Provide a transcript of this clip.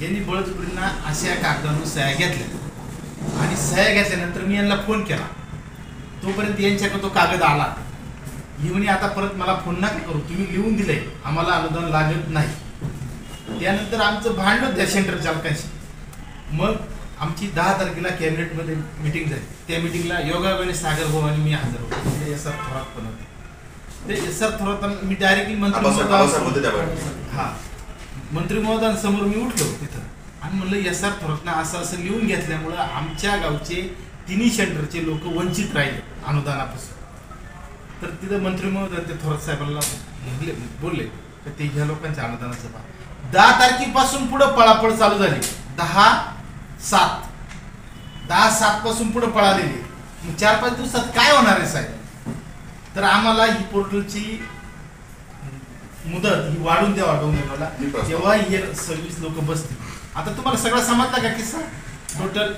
यांनी बळजबरींना अशा कागदावर सह्या घेतल्या आणि सह्या घेतल्यानंतर मी यांना फोन केला. तोपर्यंत यांच्याकडे तो कागद आला. येऊन आता परत मला फोन नका करू, तुम्ही लिहून दिलंय, आम्हाला अनुदान लागत नाही. त्यानंतर आमचं भांडण त्या सेंटर चालकांशी. मग आमची 10 तारखेला कॅबिनेटमध्ये मिटिंग झाली. त्या मिटिंगला योगायोगाने सागर भाऊ आणि मी हजर होतो. म्हणजे एस आर थोरात पण होते. ते एस आर थोरात मी डायरेक्टली मंत्री महोदयांसमोर मी उठलो तिथं आणि म्हणलं एस आर थोरातनं असं लिहून घेतल्यामुळं आमच्या गावचे तिन्ही सेंटरचे लोक वंचित राहिले अनुदानापासून. तर तिथं मंत्री महोदय ते थोरात साहेबांना बोलले तर ते ह्या लोकांच्या अनुदानाचं पहा. 10 तारखेपासून पुढे पळापळ चालू झाली. 10/7 पासून पुढे पळालेली. 4-5 दिवसात काय होणार आहे साहेब? तर आम्हाला ही पोर्टलची मुदत ही वाढून द्या, वाढवून द्या मला, जेव्हा हे 26 लोक बसतील. आता तुम्हाला सगळा समजला का किस्सा टोटल?